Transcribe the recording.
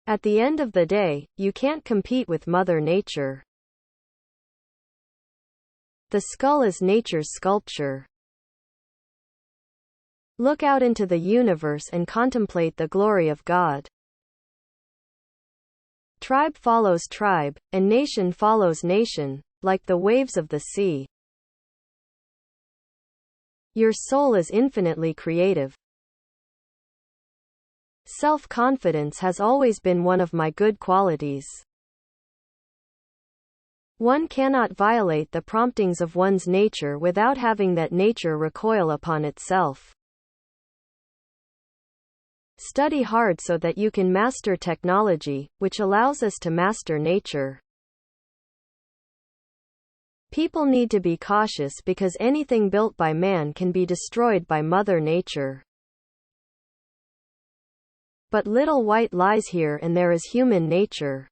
At the end of the day, you can't compete with Mother Nature. The skull is nature's sculpture. Look out into the universe and contemplate the glory of God. Tribe follows tribe, and nation follows nation, like the waves of the sea. Your soul is infinitely creative. Self-confidence has always been one of my good qualities. One cannot violate the promptings of one's nature without having that nature recoil upon itself. Study hard so that you can master technology, which allows us to master nature. People need to be cautious because anything built by man can be destroyed by Mother Nature. But little white lies here and there is human nature.